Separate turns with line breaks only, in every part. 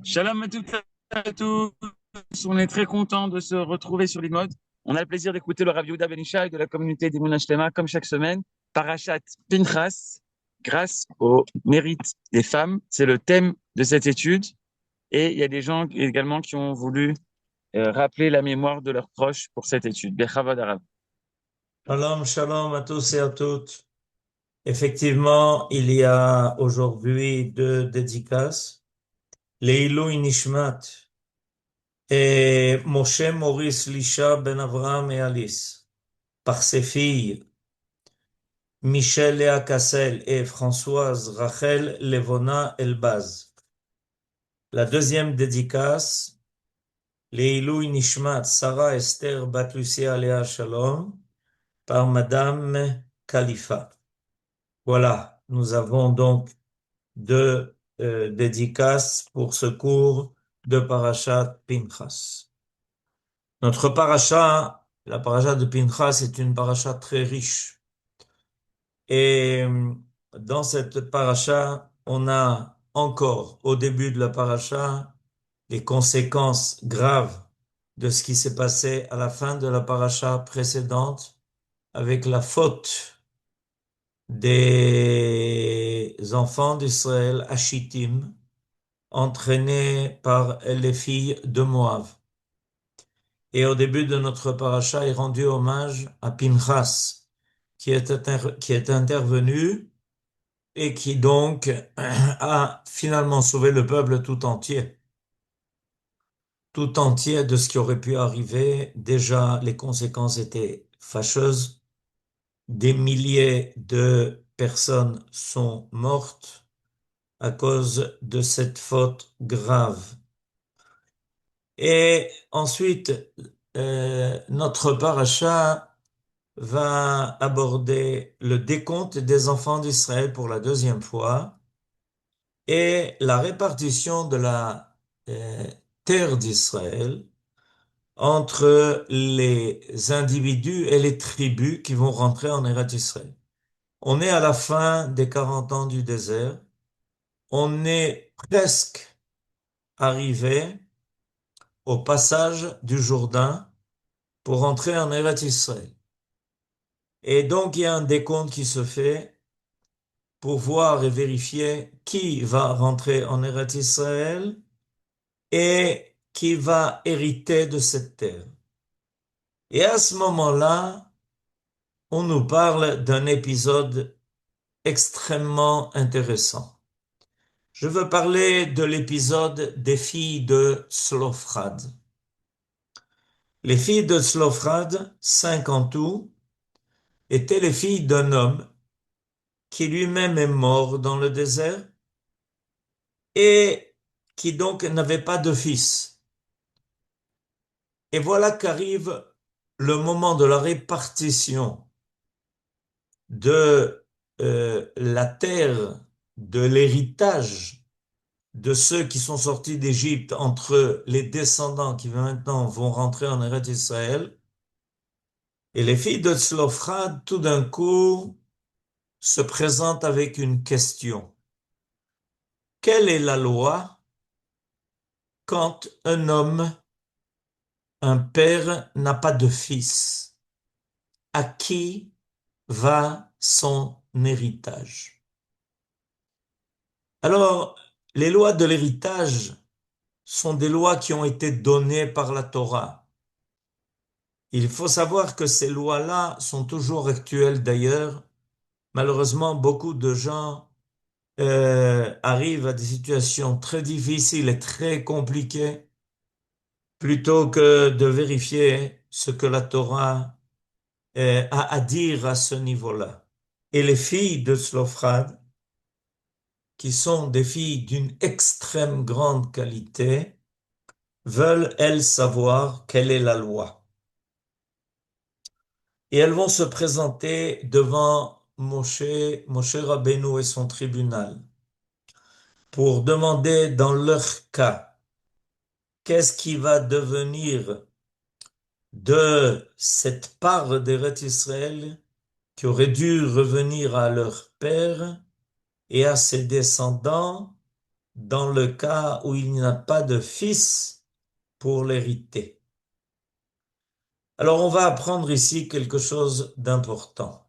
Shalom à toutes et à tous. On est très content de se retrouver sur l'Igmod. On a le plaisir d'écouter le Rav Yehuda Ben Ishai de la communauté d'Emunah Shlema, comme chaque semaine. Parashat Pinchas, grâce au mérite des femmes. C'est le thème de cette étude. Et il y a des gens également qui ont voulu rappeler la mémoire de leurs proches pour cette étude. Bechavod Arav.
Shalom, shalom à tous et à toutes. Effectivement, il y a aujourd'hui deux dédicaces. Leilou Nishmat et Moshe Maurice Lisha Ben Avraham et Alice. Par ses filles, Michel Léa Cassel et Françoise Rachel Levona Elbaz. La deuxième dédicace, Leilou Nishmat Sarah Esther Bat Lucia Léa Shalom par Madame Khalifa. Voilà, nous avons donc deux dédicaces pour ce cours de Parashat Pinchas. Notre parasha, la parasha de Pinchas, est une parasha très riche. Et dans cette parasha, on a encore, au début de la parasha, les conséquences graves de ce qui s'est passé à la fin de la parasha précédente avec la faute des enfants d'Israël, Ashitim, entraînés par les filles de Moab. Et au début de notre paracha est rendu hommage à Pinchas, qui est intervenu et qui donc a finalement sauvé le peuple tout entier de ce qui aurait pu arriver. Déjà, les conséquences étaient fâcheuses. Des milliers de personnes sont mortes à cause de cette faute grave. Et ensuite, notre paracha va aborder le décompte des enfants d'Israël pour la deuxième fois et la répartition de la euh, terre d'Israël entre les individus et les tribus qui vont rentrer en Eretz Israël. On est à la fin des 40 ans du désert. On est presque arrivé au passage du Jourdain pour rentrer en Eretz Israël. Et donc, il y a un décompte qui se fait pour voir et vérifier qui va rentrer en Eretz Israël et qui va hériter de cette terre. Et à ce moment-là, on nous parle d'un épisode extrêmement intéressant. Je veux parler de l'épisode des filles de Slophrad. Les filles de Slophrad, 5 en tout, étaient les filles d'un homme qui lui-même est mort dans le désert et qui donc n'avait pas de fils. Et voilà qu'arrive le moment de la répartition de la terre, de l'héritage de ceux qui sont sortis d'Égypte entre les descendants qui maintenant vont rentrer en Eretz Israël. Et les filles de Tzlophrad, tout d'un coup, se présentent avec une question. Quelle est la loi quand un homme, un père, n'a pas de fils? À qui va son héritage? Alors, les lois de l'héritage sont des lois qui ont été données par la Torah. Il faut savoir que ces lois-là sont toujours actuelles d'ailleurs. Malheureusement, beaucoup de gens arrivent à des situations très difficiles et très compliquées plutôt que de vérifier ce que la Torah a à dire à ce niveau-là. Et les filles de Slophrad, qui sont des filles d'une extrême grande qualité, veulent, elles, savoir quelle est la loi. Et elles vont se présenter devant Moshe Rabbeinu et son tribunal pour demander dans leur cas, qu'est-ce qui va devenir de cette part d'Eretz Israël qui aurait dû revenir à leur père et à ses descendants dans le cas où il n'y a pas de fils pour l'hériter. Alors on va apprendre ici quelque chose d'important.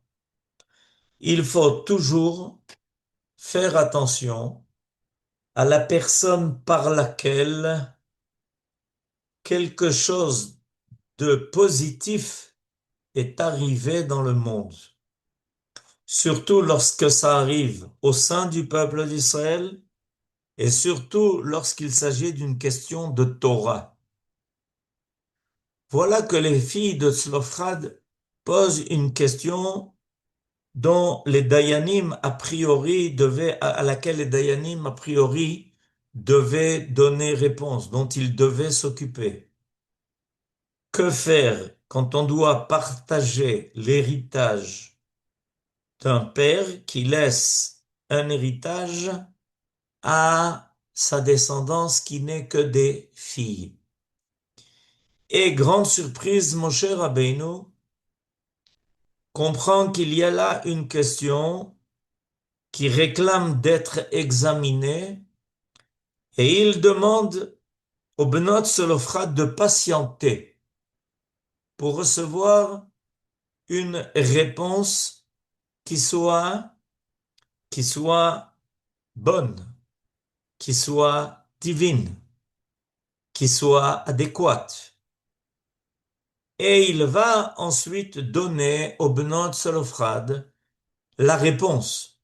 Il faut toujours faire attention à la personne par laquelle quelque chose de positif est arrivé dans le monde. Surtout lorsque ça arrive au sein du peuple d'Israël et surtout lorsqu'il s'agit d'une question de Torah. Voilà que les filles de Tzlophrad posent une question dont les Dayanim a priori à laquelle les Dayanim a priori devaient donner réponse, dont ils devaient s'occuper. Que faire quand on doit partager l'héritage d'un père qui laisse un héritage à sa descendance qui n'est que des filles? Et grande surprise, Moshe Rabbeinu comprend qu'il y a là une question qui réclame d'être examinée et il demande au Benot Selophrad de patienter pour recevoir une réponse qui soit, qui soit bonne, qui soit divine, qui soit adéquate. Et il va ensuite donner au Benot Selophrad la réponse.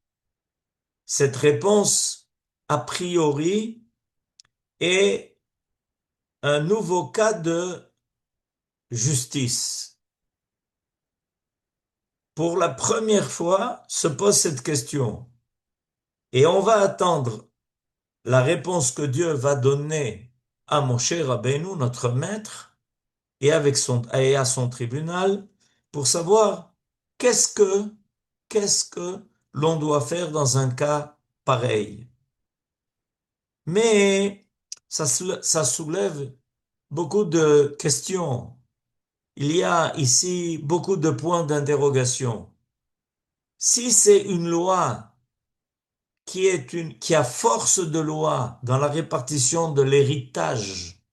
Cette réponse, a priori, est un nouveau cas de justice. Pour la première fois, se pose cette question. Et on va attendre la réponse que Dieu va donner à Moshe Rabbeinu, notre maître, et à son tribunal, pour savoir qu'est-ce que, qu'est-ce que l'on doit faire dans un cas pareil. Mais ça soulève beaucoup de questions. Il y a ici beaucoup de points d'interrogation. Si c'est une loi qui a force de loi dans la répartition de l'héritage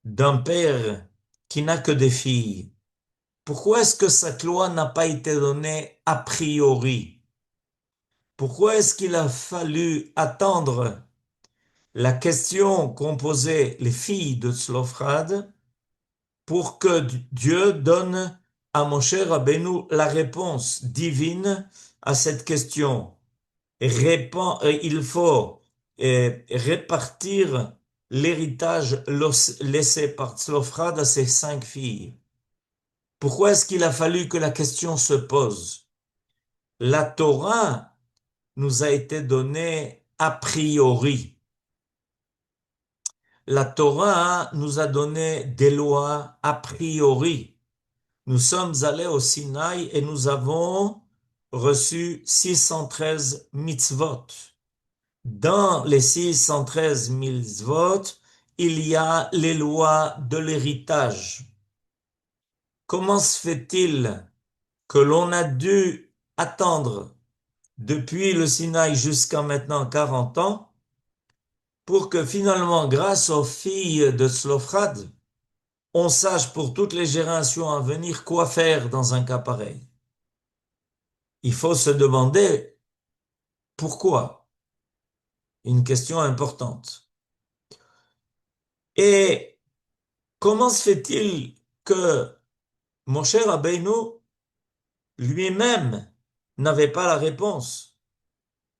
d'un père qui n'a que des filles, pourquoi est-ce que cette loi n'a pas été donnée a priori? Pourquoi est-ce qu'il a fallu attendre la question qu'ont posée les filles de Tzlophrad pour que Dieu donne à Moshe Rabbeinu la réponse divine à cette question? Il faut répartir l'héritage laissé par Tzlophrad à ses 5 filles. Pourquoi est-ce qu'il a fallu que la question se pose? La Torah nous a été donnée a priori. La Torah nous a donné des lois a priori. Nous sommes allés au Sinaï et nous avons reçu 613 mitzvot. Dans les 613 mitzvot, il y a les lois de l'héritage. Comment se fait-il que l'on a dû attendre depuis le Sinaï jusqu'à maintenant 40 ans pour que finalement, grâce aux filles de Tzlophrad, on sache pour toutes les générations à venir quoi faire dans un cas pareil? Il faut se demander pourquoi. Une question importante. Et comment se fait-il que Moshe Rabbeinu lui-même n'avait pas la réponse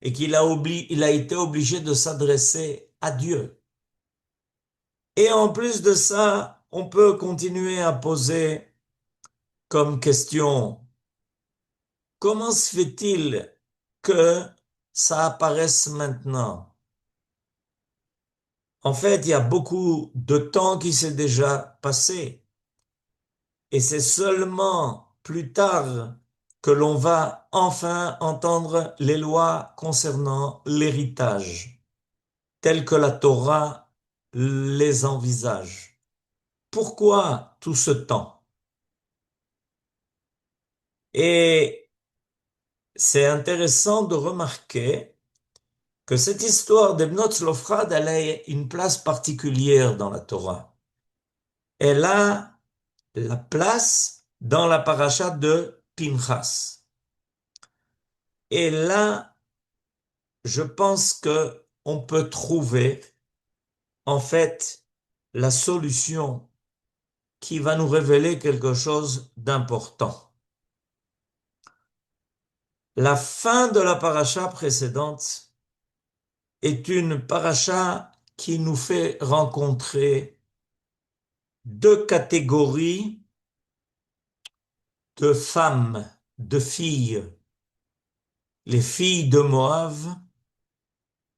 et il a été obligé de s'adresser à Dieu? Et en plus de ça, on peut continuer à poser comme question, comment se fait-il que ça apparaisse maintenant? En fait, il y a beaucoup de temps qui s'est déjà passé. Et c'est seulement plus tard que l'on va enfin entendre les lois concernant l'héritage, telles que la Torah les envisage. Pourquoi tout ce temps? Et c'est intéressant de remarquer que cette histoire des Bnot Zlofrad, elle a une place particulière dans la Torah. Elle a la place dans la paracha de Pinchas. Et là, je pense que on peut trouver, en fait, la solution qui va nous révéler quelque chose d'important. La fin de la paracha précédente est une paracha qui nous fait rencontrer deux catégories de femmes, de filles, les filles de Moab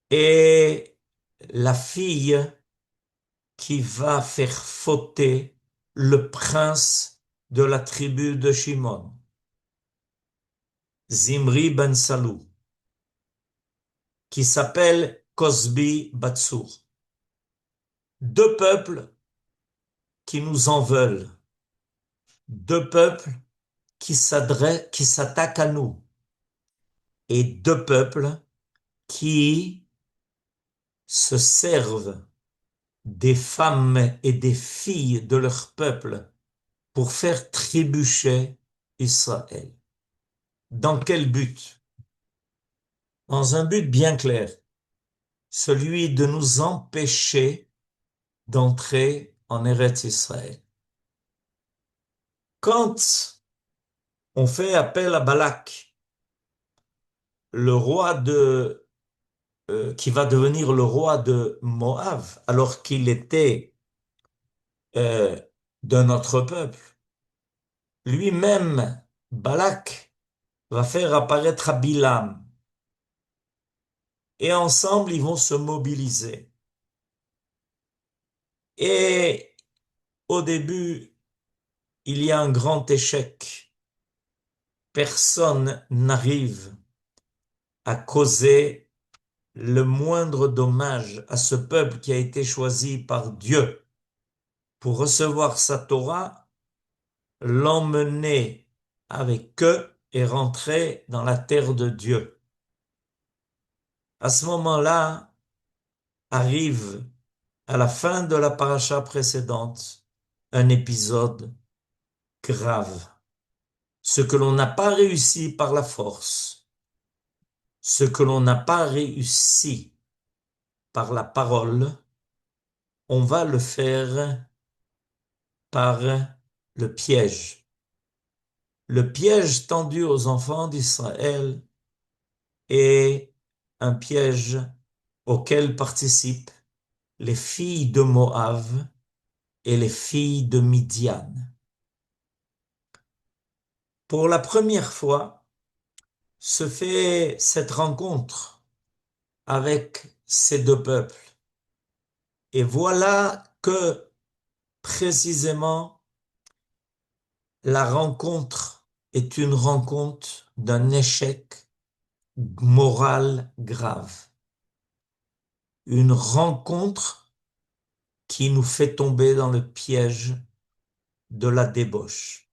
et la fille qui va faire fauter le prince de la tribu de Shimon, Zimri ben Salou, qui s'appelle Cosbi Batsur. Deux peuples qui nous en veulent, deux peuples qui s'attaquent à nous, et deux peuples qui se servent des femmes et des filles de leur peuple pour faire trébucher Israël. Dans quel but? Dans un but bien clair, celui de nous empêcher d'entrer en Eretz Israël. Quand on fait appel à Balak, le roi qui va devenir le roi de Moab, alors qu'il était euh, de notre peuple, lui-même, Balak, va faire apparaître à Bilam. Et ensemble, ils vont se mobiliser. Et au début, il y a un grand échec. Personne n'arrive à causer le moindre dommage à ce peuple qui a été choisi par Dieu pour recevoir sa Torah, l'emmener avec eux et rentrer dans la terre de Dieu. À ce moment-là, arrive à la fin de la paracha précédente un épisode grave. Ce que l'on n'a pas réussi par la force, ce que l'on n'a pas réussi par la parole, on va le faire par le piège. Le piège tendu aux enfants d'Israël est un piège auquel participent les filles de Moab et les filles de Midian. Pour la première fois, se fait cette rencontre avec ces deux peuples. Et voilà que précisément la rencontre est une rencontre d'un échec moral grave. Une rencontre qui nous fait tomber dans le piège de la débauche.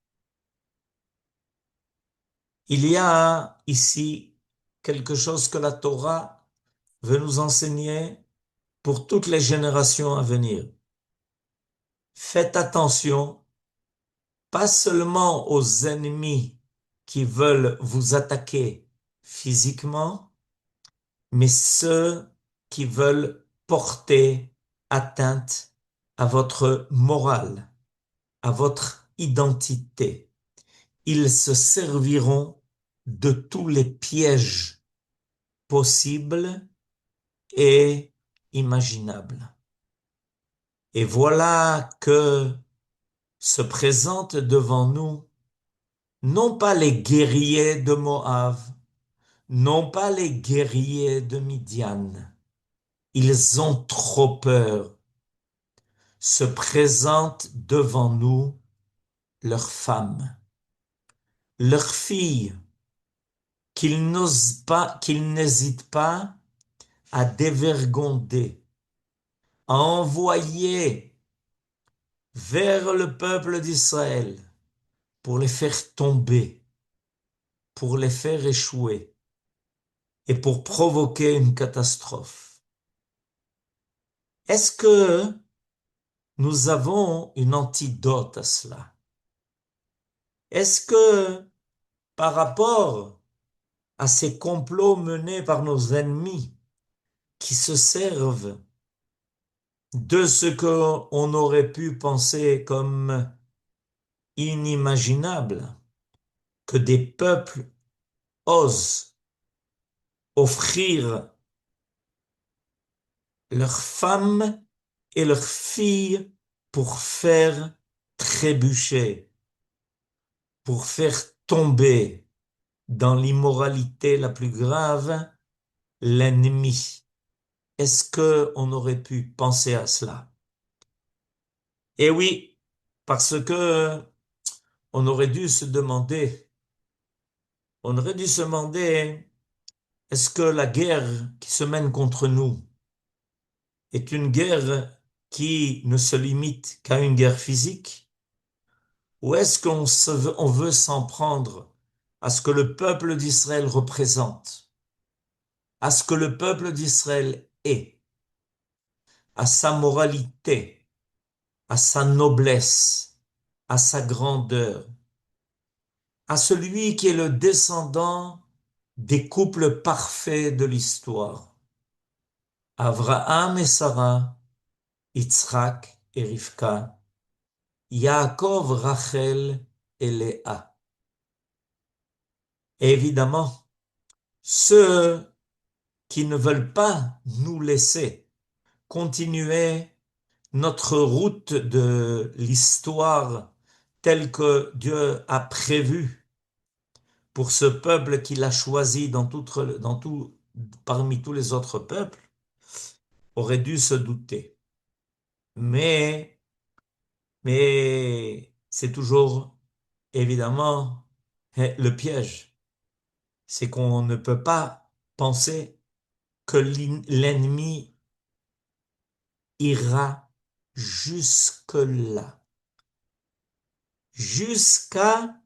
Il y a ici quelque chose que la Torah veut nous enseigner pour toutes les générations à venir. Faites attention, pas seulement aux ennemis qui veulent vous attaquer physiquement, mais ceux qui veulent porter atteinte à votre morale, à votre identité. Ils se serviront de tous les pièges possibles et imaginables. Et voilà que se présentent devant nous non pas les guerriers de Moab, non pas les guerriers de Midian. Ils ont trop peur. Se présentent devant nous leurs femmes, leurs filles, qu'ils n'hésitent pas à dévergonder, à envoyer vers le peuple d'Israël pour les faire tomber, pour les faire échouer. et pour provoquer une catastrophe. Est-ce que nous avons une antidote à cela? Est-ce que par rapport à ces complots menés par nos ennemis qui se servent de ce qu'on aurait pu penser comme inimaginable, que des peuples osent offrir leurs femmes et leurs filles pour faire trébucher, pour faire tomber dans l'immoralité la plus grave l'ennemi. Est-ce que on aurait pu penser à cela? Eh oui, parce que on aurait dû se demander, on aurait dû se demander, est-ce que la guerre qui se mène contre nous est une guerre qui ne se limite qu'à une guerre physique? Ou est-ce on veut s'en prendre à ce que le peuple d'Israël représente, à ce que le peuple d'Israël est, à sa moralité, à sa noblesse, à sa grandeur, à celui qui est le descendant des couples parfaits de l'histoire, Abraham et Sarah, Yitzhak et Rivka, Yaakov, Rachel et Léa. Et évidemment, ceux qui ne veulent pas nous laisser continuer notre route de l'histoire telle que Dieu a prévu pour ce peuple qu'il a choisi parmi tous les autres peuples, auraient dû se douter. Mais, mais c'est toujours évidemment le piège. C'est qu'on ne peut pas penser que l'ennemi ira jusque-là, jusqu'à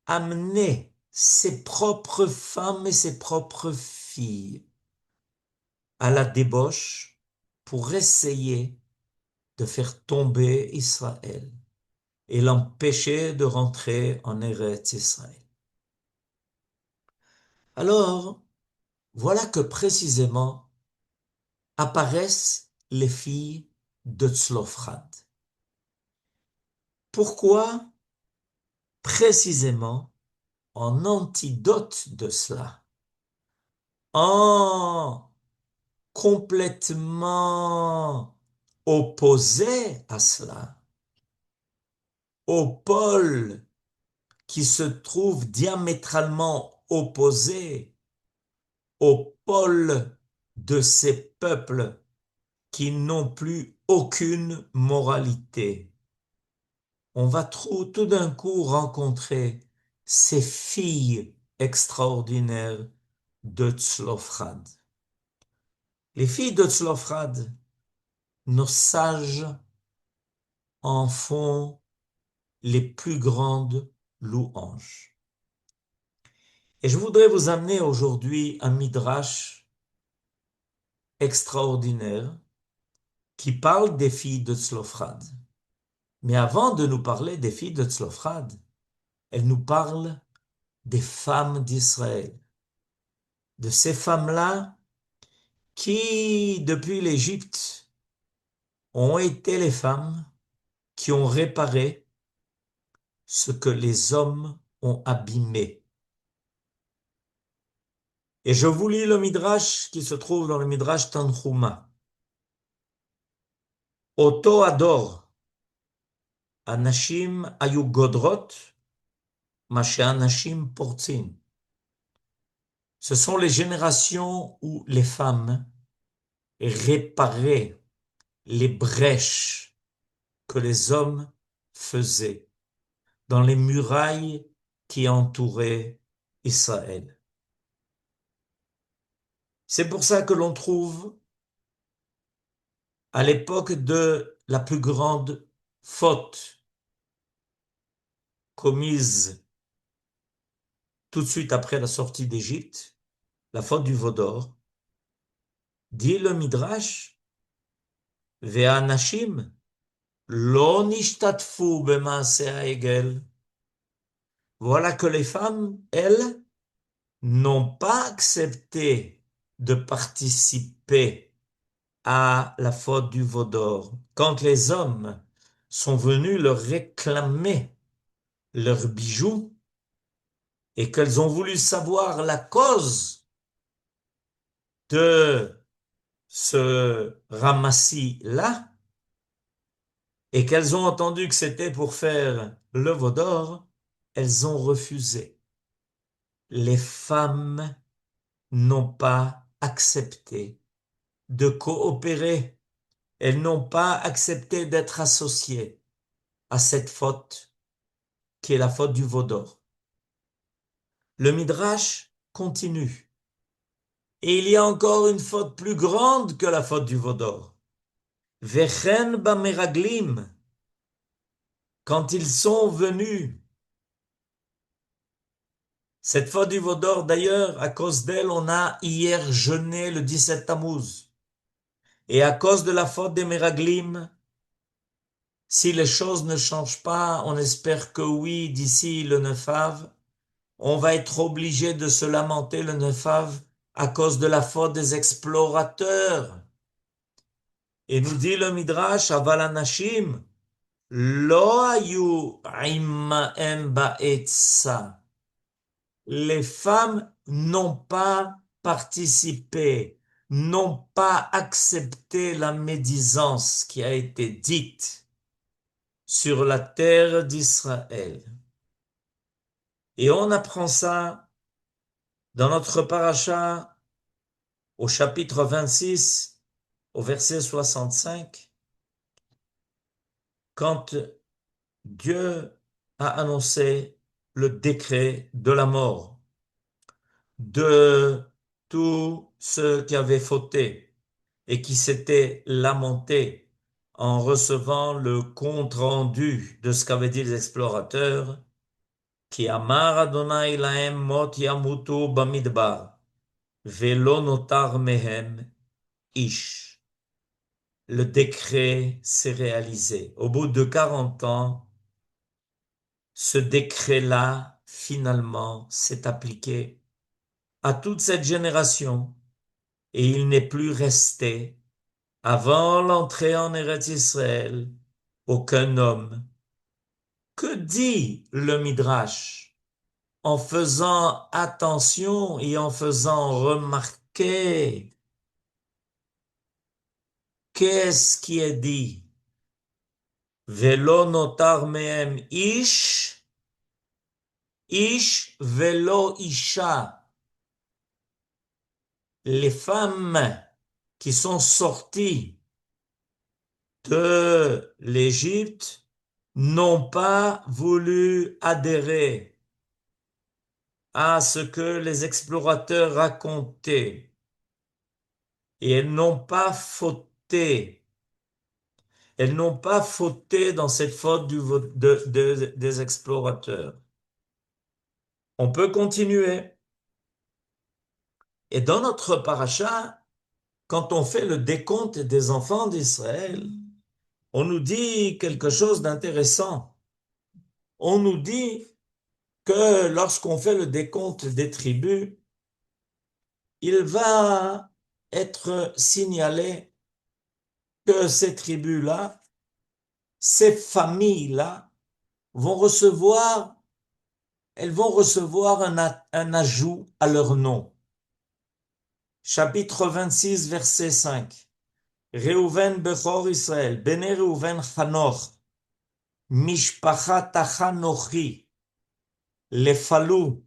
amener ses propres femmes et ses propres filles à la débauche pour essayer de faire tomber Israël et l'empêcher de rentrer en Eretz Israël. Alors, voilà que précisément apparaissent les filles de Tzlofrad. Pourquoi précisément en antidote de cela, en complètement opposé à cela, au pôle qui se trouve diamétralement opposé au pôle de ces peuples qui n'ont plus aucune moralité. On va tout d'un coup rencontrer ces filles extraordinaires de Tzlofrad. Les filles de Tzlofrad, nos sages en font les plus grandes louanges. Et je voudrais vous amener aujourd'hui un midrash extraordinaire qui parle des filles de Tzlofrad. Mais avant de nous parler des filles de Tzlofrad, elle nous parle des femmes d'Israël, de ces femmes-là qui, depuis l'Égypte, ont été les femmes qui ont réparé ce que les hommes ont abîmé. Et je vous lis le Midrash qui se trouve dans le Midrash Tanchuma. Oto ador, anashim ayu godrot, ma she'anashim portzin. Ce sont les générations où les femmes réparaient les brèches que les hommes faisaient dans les murailles qui entouraient Israël. C'est pour ça que l'on trouve à l'époque de la plus grande faute commise tout de suite après la sortie d'Égypte, la faute du veau d'or, dit le Midrash, Ve'anashim lo nishtatfu b'maaseh ha'egel. Voilà que les femmes, elles, n'ont pas accepté de participer à la faute du veau d'or. Quand les hommes sont venus leur réclamer leurs bijoux et qu'elles ont voulu savoir la cause de ce ramassis-là, et qu'elles ont entendu que c'était pour faire le veau d'or, elles ont refusé. Les femmes n'ont pas accepté de coopérer. Elles n'ont pas accepté d'être associées à cette faute qui est la faute du veau d'or. Le Midrash continue. Et il y a encore une faute plus grande que la faute du veau d'or. Vechen bameraglim, quand ils sont venus. Cette faute du veau d'or, d'ailleurs, à cause d'elle, on a hier jeûné le 17 Tammuz. Et à cause de la faute des Meraglim, si les choses ne changent pas, on espère que oui, d'ici le 9 Av, on va être obligé de se lamenter le 9 Av à cause de la faute des explorateurs. Et nous dit le Midrash, Aval Anashim, Lo hayu immahem ba'etza. Les femmes n'ont pas participé, n'ont pas accepté la médisance qui a été dite sur la terre d'Israël. Et on apprend ça dans notre paracha au chapitre 26, au verset 65, quand Dieu a annoncé le décret de la mort de tous ceux qui avaient fauté et qui s'étaient lamentés en recevant le compte-rendu de ce qu'avaient dit les explorateurs, qui amar Adonai lahem mot yamutu bamidbar, velo notar mehem ish. Le décret s'est réalisé. Au bout de 40 ans, ce décret-là, finalement, s'est appliqué à toute cette génération et il n'est plus resté, avant l'entrée en Eretz Israël, aucun homme. Que dit le Midrash en faisant attention et en faisant remarquer? Qu'est-ce qui est dit? Velo notar mehem ish, ish velo isha. Les femmes qui sont sorties de l'Égypte n'ont pas voulu adhérer à ce que les explorateurs racontaient et elles n'ont pas fauté. Elles n'ont pas fauté dans cette faute des explorateurs. On peut continuer. Et dans notre paracha, quand on fait le décompte des enfants d'Israël, on nous dit quelque chose d'intéressant. On nous dit que lorsqu'on fait le décompte des tribus, il va être signalé que ces tribus-là, ces familles-là, elles vont recevoir un ajout à leur nom. Chapitre 26, verset 5. Reuven Bechor Israël, Bene Reuven Chanoch, Mishpachat Hachanochi, Lefalu,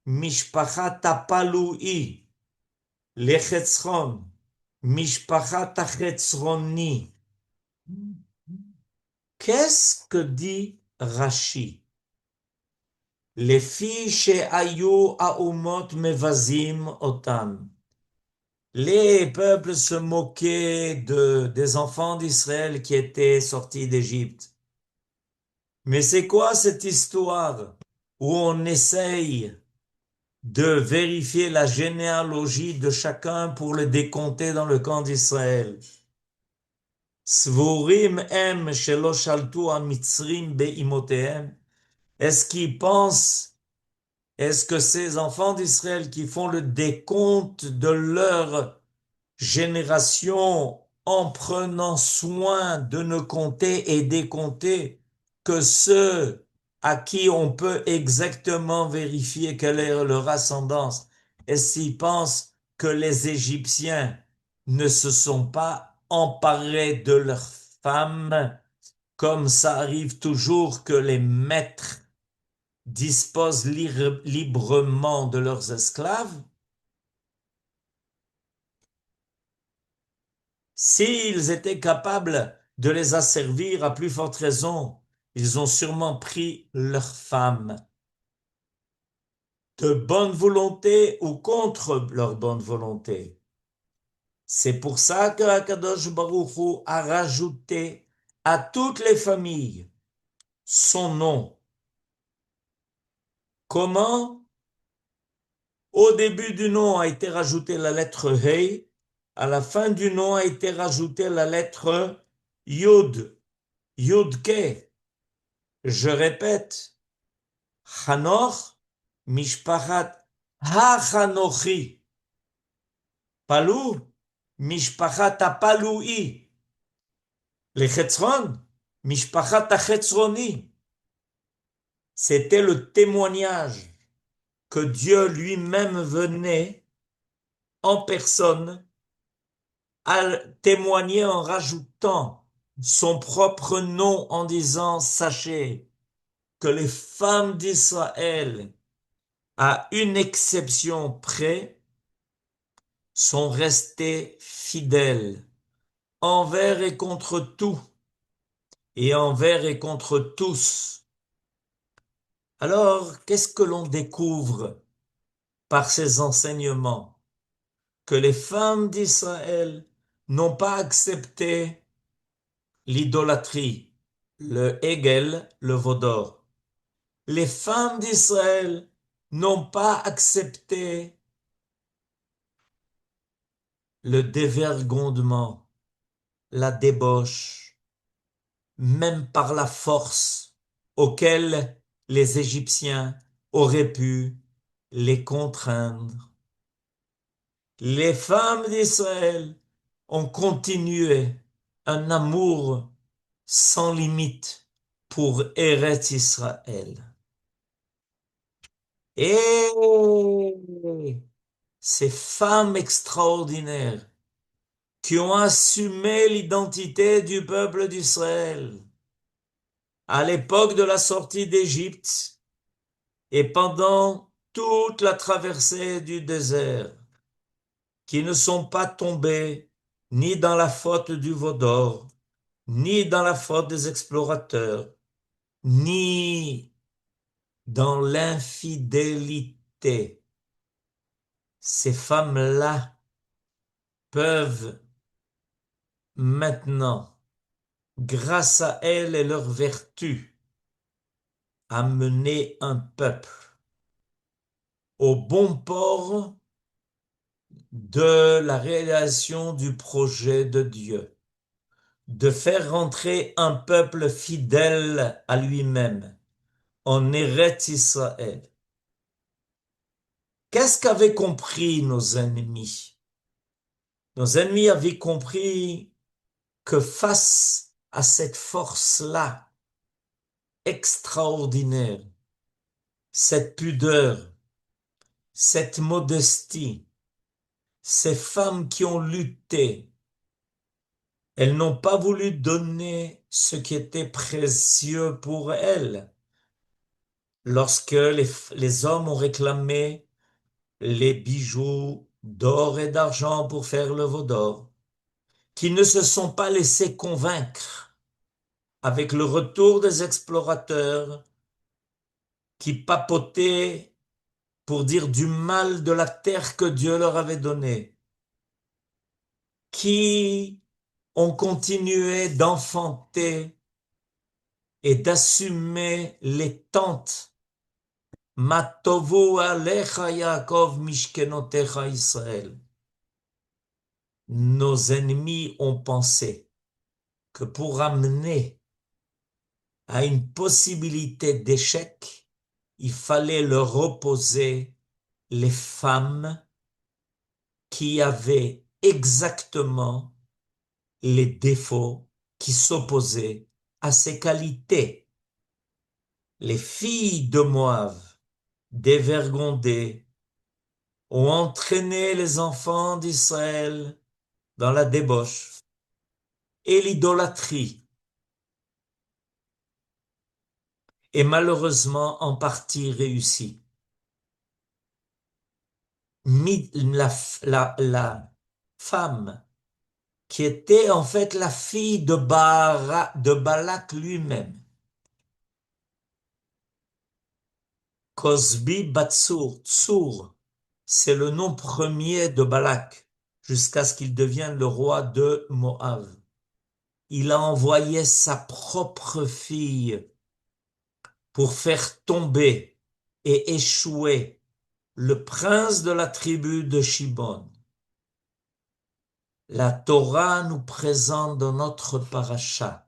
Mishpachat Tapalui, Lechetzron, Mishpachat Hachetzroni. Qu'est-ce que dit Rashi? Les filles chez Ayu Aumot Mevazim Otam. Les peuples se moquaient des enfants d'Israël qui étaient sortis d'Égypte. Mais c'est quoi cette histoire où on essaye de vérifier la généalogie de chacun pour le décompter dans le camp d'Israël. Svurim em shelo shaltu hamitzrim be'imotehem. Est-ce qu'ils pensent, est-ce que ces enfants d'Israël qui font le décompte de leur génération en prenant soin de ne compter et décompter que ceux à qui on peut exactement vérifier quelle est leur ascendance, et s'ils pensent que les Égyptiens ne se sont pas emparés de leurs femmes, comme ça arrive toujours que les maîtres disposent librement de leurs esclaves, s'ils étaient capables de les asservir à plus forte raison, ils ont sûrement pris leurs femmes de bonne volonté ou contre leur bonne volonté. C'est pour ça que Akadosh Baruch Hu a rajouté à toutes les familles son nom. Comment? Au début du nom a été rajoutée la lettre Hei, à la fin du nom a été rajoutée la lettre Yud, Yud-Ke. Je répète, Hanor, Mishpachat Ha-Hanochi, Palou, Mishpachat Ha-Paloui, les Chetzron, Mishpachat Ha-Chetzroni. C'était le témoignage que Dieu lui-même venait en personne à témoigner en rajoutant son propre nom en disant, sachez que les femmes d'Israël, à une exception près, sont restées fidèles envers et contre tout et envers et contre tous. Alors, qu'est-ce que l'on découvre par ces enseignements? Que les femmes d'Israël n'ont pas accepté l'idolâtrie, le Hegel, le Vaudor. Les femmes d'Israël n'ont pas accepté le dévergondement, la débauche, même par la force auquel les Égyptiens auraient pu les contraindre. Les femmes d'Israël ont continué un amour sans limite pour Eretz Israël. Et ces femmes extraordinaires qui ont assumé l'identité du peuple d'Israël à l'époque de la sortie d'Égypte et pendant toute la traversée du désert, qui ne sont pas tombées ni dans la faute du veau d'or, ni dans la faute des explorateurs, ni dans l'infidélité. Ces femmes-là peuvent maintenant, grâce à elles et leur vertu, amener un peuple au bon port de la réalisation du projet de Dieu, de faire rentrer un peuple fidèle à lui-même en Eretz Israël. Qu'est-ce qu'avaient compris nos ennemis? Nos ennemis avaient compris que face à cette force-là extraordinaire, cette pudeur, cette modestie, ces femmes qui ont lutté, elles n'ont pas voulu donner ce qui était précieux pour elles. Lorsque les hommes ont réclamé les bijoux d'or et d'argent pour faire le veau d'or, qui ne se sont pas laissés convaincre avec le retour des explorateurs qui papotaient pour dire du mal de la terre que Dieu leur avait donnée, qui ont continué d'enfanter et d'assumer les tentes Matovu alecha Yaakov mishkenotecha Israël. Nos ennemis ont pensé que pour amener à une possibilité d'échec, il fallait leur opposer les femmes qui avaient exactement les défauts qui s'opposaient à ces qualités. Les filles de Moab, dévergondées, ont entraîné les enfants d'Israël dans la débauche et l'idolâtrie, et malheureusement en partie réussi. La femme qui était en fait la fille de Balak lui-même, Cosbi Batsur, Tsur, c'est le nom premier de Balak, jusqu'à ce qu'il devienne le roi de Moab. Il a envoyé sa propre fille pour faire tomber et échouer le prince de la tribu de Shibon. La Torah nous présente dans notre paracha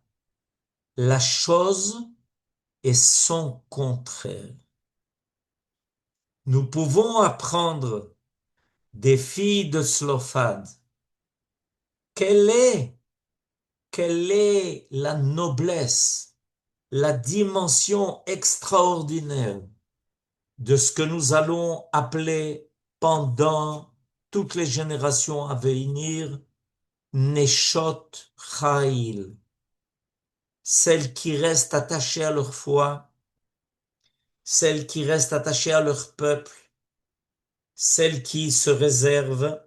la chose et son contraire. Nous pouvons apprendre des filles de Slophad quelle est la noblesse, la dimension extraordinaire de ce que nous allons appeler pendant toutes les générations à venir Neshot Chayil, celles qui restent attachées à leur foi, celles qui restent attachées à leur peuple, celles qui se réservent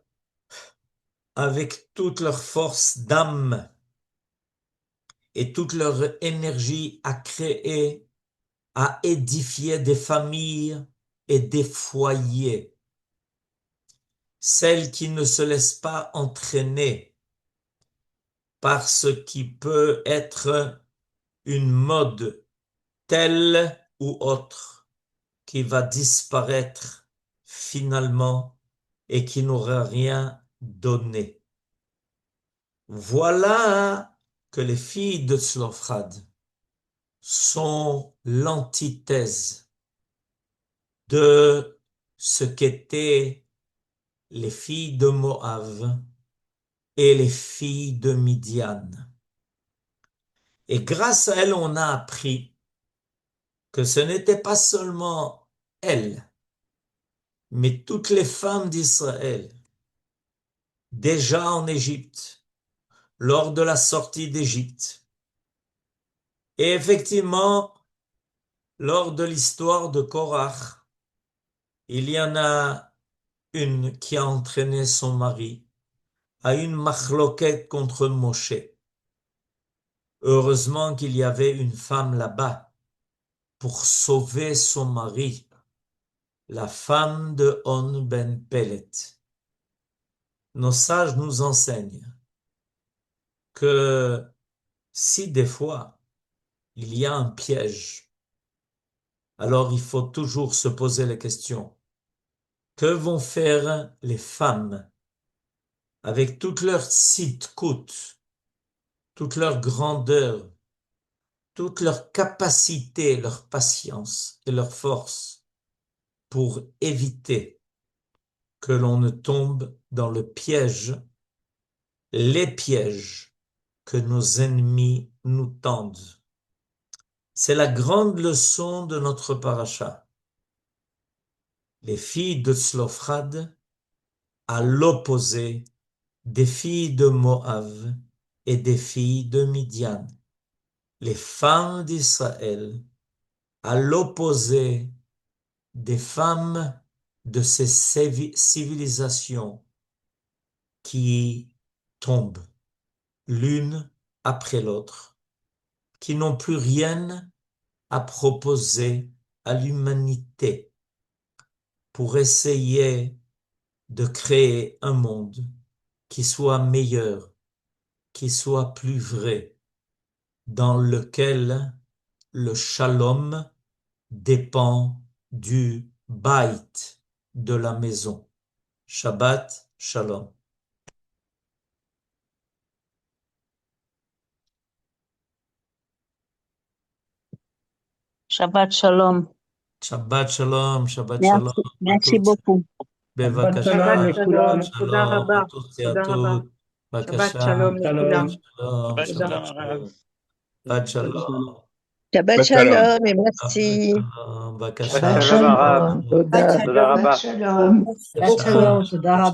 avec toute leur force d'âme et toute leur énergie à créer, à édifier des familles et des foyers. Celles qui ne se laissent pas entraîner par ce qui peut être une mode telle ou autre qui va disparaître finalement et qui n'aura rien donné. Voilà que les filles de Tzlofrad sont l'antithèse de ce qu'étaient les filles de Moab et les filles de Midian. Et grâce à elles, on a appris que ce n'était pas seulement elles, mais toutes les femmes d'Israël, déjà en Égypte, lors de la sortie d'Égypte, et effectivement, lors de l'histoire de Korach, il y en a une qui a entraîné son mari à une machloquette contre Moshe. Heureusement qu'il y avait une femme là-bas pour sauver son mari, la femme de On ben Pellet. Nos sages nous enseignent que si des fois il y a un piège, alors il faut toujours se poser la question, que vont faire les femmes avec toute leur tzidkut, toute leur grandeur, toute leur capacité, leur patience et leur force pour éviter que l'on ne tombe dans le piège, les pièges que nos ennemis nous tendent. C'est la grande leçon de notre paracha. Les filles de Tzlofrad, à l'opposé des filles de Moab et des filles de Midian. Les femmes d'Israël, à l'opposé des femmes de ces civilisations qui tombent l'une après l'autre, qui n'ont plus rien à proposer à l'humanité pour essayer de créer un monde qui soit meilleur, qui soit plus vrai, dans lequel le shalom dépend du bait, de la maison. Shabbat Shalom.
Shabbat Shalom.
Shabbat Shalom, Shabbat Shalom
Merci,
à
merci
tous.
beaucoup.
Shabbat
Bevakasha,
shalom
Shabbat
לכולם.
shalom,
Shabbat
תודה
Shalom à
רבה,
tous et à
תודה רבה.
toutes.
שבת
Bevakasha,
שלום לכולם.
שלום.
Shalom,
Shabbat
תודה.
shalom, Arav.
Shabbat
Shabbat
Shalom.
shalom.
Shabbat Shalom et merci.
Shabbat
Shabbat
Shalom,
shalom,
Bevakasha.
הרב.
Shalom.
תודה רבה.
שלום.
Bevakasha.
beaucoup, תודה רבה.